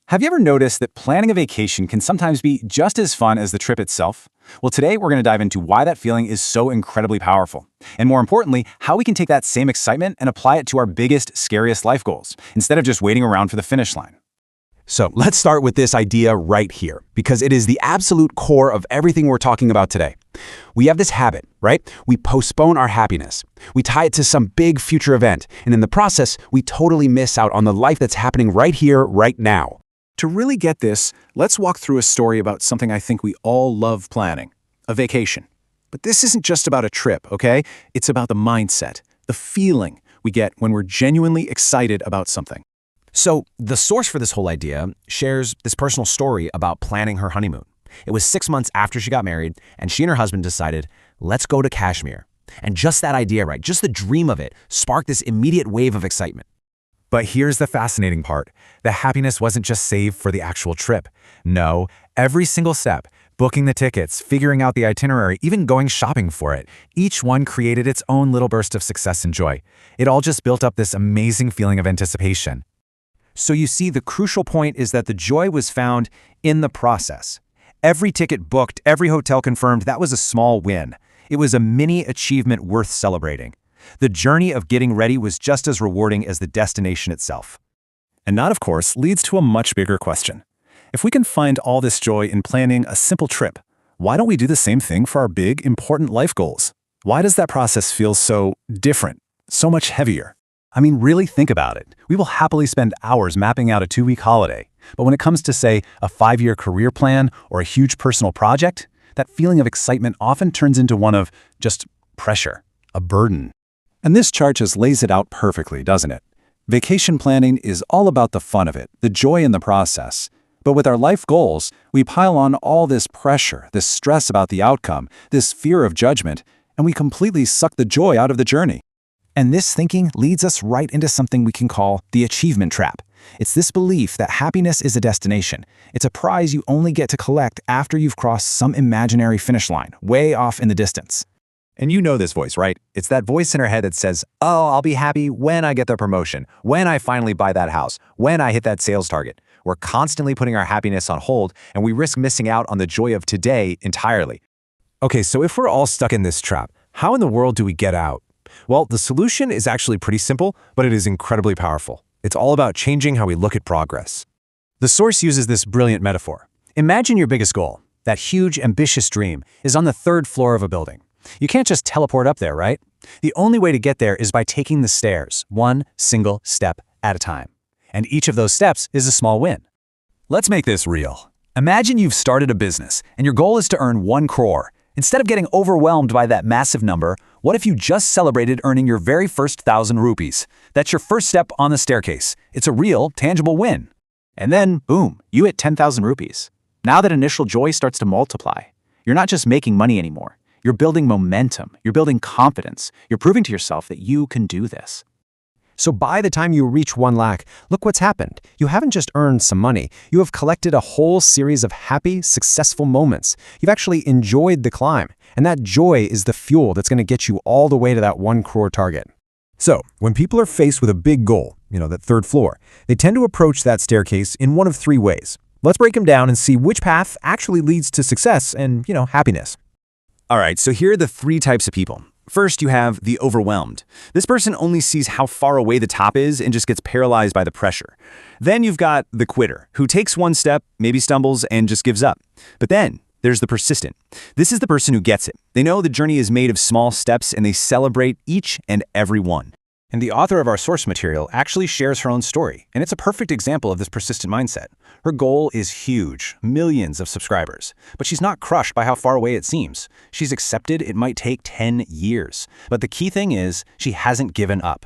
Have you ever noticed that planning a vacation can sometimes be just as fun as the trip itself? Well, today we're going to dive into why that feeling is so incredibly powerful. And more importantly, how we can take that same excitement and apply it to our biggest, scariest life goals, instead of just waiting around for the finish line. So let's start with this idea right here, because it is the absolute core of everything we're talking about today. We have this habit, right? We postpone our happiness. We tie it to some big future event, and in the process, we totally miss out on the life that's happening right here, right now. To really get this, let's walk through a story about something I think we all love planning, a vacation. But this isn't just about a trip, okay? It's about the mindset, the feeling we get when we're genuinely excited about something. So the source for this whole idea shares this personal story about planning her honeymoon. It was 6 months after she got married, and she and her husband decided, let's go to Kashmir. And just that idea, right, just the dream of it, sparked this immediate wave of excitement. But here's the fascinating part. The happiness wasn't just saved for the actual trip. No, every single step, booking the tickets, figuring out the itinerary, even going shopping for it, each one created its own little burst of success and joy. It all just built up this amazing feeling of anticipation. So you see, the crucial point is that the joy was found in the process. Every ticket booked, every hotel confirmed, that was a small win. It was a mini achievement worth celebrating. The journey of getting ready was just as rewarding as the destination itself. And that, of course, leads to a much bigger question. If we can find all this joy in planning a simple trip, why don't we do the same thing for our big, important life goals? Why does that process feel so different, so much heavier? I mean, really think about it. We will happily spend hours mapping out a 2-week holiday. But when it comes to, say, a 5-year career plan or a huge personal project, that feeling of excitement often turns into one of just pressure, a burden. And this chart just lays it out perfectly, doesn't it? Vacation planning is all about the fun of it, the joy in the process. But with our life goals, we pile on all this pressure, this stress about the outcome, this fear of judgment, and we completely suck the joy out of the journey. And this thinking leads us right into something we can call the achievement trap. It's this belief that happiness is a destination. It's a prize you only get to collect after you've crossed some imaginary finish line, way off in the distance. And you know this voice, right? It's that voice in our head that says, oh, I'll be happy when I get the promotion, when I finally buy that house, when I hit that sales target. We're constantly putting our happiness on hold, and we risk missing out on the joy of today entirely. Okay, so if we're all stuck in this trap, how in the world do we get out? Well, the solution is actually pretty simple, but it is incredibly powerful. It's all about changing how we look at progress. The source uses this brilliant metaphor. Imagine your biggest goal, that huge, ambitious dream, is on the 3rd floor of a building. You can't just teleport up there, right? The only way to get there is by taking the stairs, one single step at a time. And each of those steps is a small win. Let's make this real. Imagine you've started a business, and your goal is to earn 1 crore. Instead of getting overwhelmed by that massive number, what if you just celebrated earning your very first 1,000 rupees? That's your first step on the staircase. It's a real, tangible win. And then, boom, you hit 10,000 rupees. Now that initial joy starts to multiply. You're not just making money anymore. You're building momentum. You're building confidence. You're proving to yourself that you can do this. So by the time you reach 1 lakh, look what's happened. You haven't just earned some money. You have collected a whole series of happy, successful moments. You've actually enjoyed the climb. And that joy is the fuel that's going to get you all the way to that 1 crore target. So when people are faced with a big goal, that 3rd floor, they tend to approach that staircase in one of 3 ways. Let's break them down and see which path actually leads to success and, happiness. All right, so here are the 3 types of people. First, you have the overwhelmed. This person only sees how far away the top is and just gets paralyzed by the pressure. Then you've got the quitter, who takes 1 step, maybe stumbles, and just gives up. But then there's the persistent. This is the person who gets it. They know the journey is made of small steps, and they celebrate each and every one. And the author of our source material actually shares her own story, and it's a perfect example of this persistent mindset. Her goal is huge, millions of subscribers, but she's not crushed by how far away it seems. She's accepted it might take 10 years, but the key thing is she hasn't given up.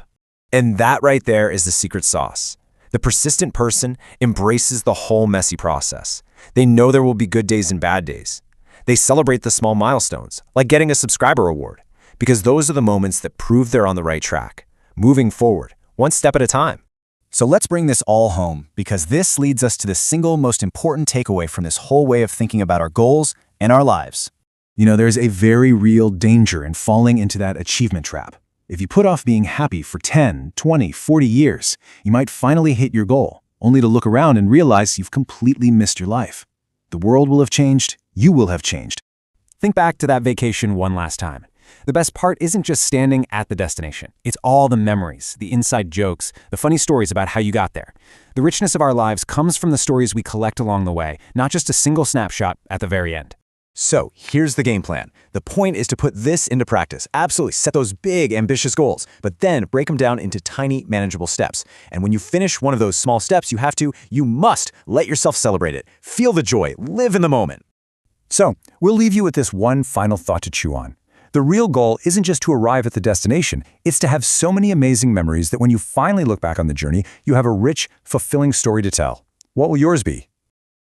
And that right there is the secret sauce. The persistent person embraces the whole messy process. They know there will be good days and bad days. They celebrate the small milestones, like getting a subscriber award, because those are the moments that prove they're on the right track, moving forward, 1 step at a time. So let's bring this all home, because this leads us to the single most important takeaway from this whole way of thinking about our goals and our lives. There's a very real danger in falling into that achievement trap. If you put off being happy for 10, 20, 40 years, you might finally hit your goal, only to look around and realize you've completely missed your life. The world will have changed, you will have changed. Think back to that vacation one last time. The best part isn't just standing at the destination. It's all the memories, the inside jokes, the funny stories about how you got there. The richness of our lives comes from the stories we collect along the way, not just a single snapshot at the very end. So here's the game plan. The point is to put this into practice. Absolutely, set those big, ambitious goals, but then break them down into tiny, manageable steps. And when you finish one of those small steps, you must let yourself celebrate it. Feel the joy, live in the moment. So, we'll leave you with this one final thought to chew on. The real goal isn't just to arrive at the destination, it's to have so many amazing memories that when you finally look back on the journey, you have a rich, fulfilling story to tell. What will yours be?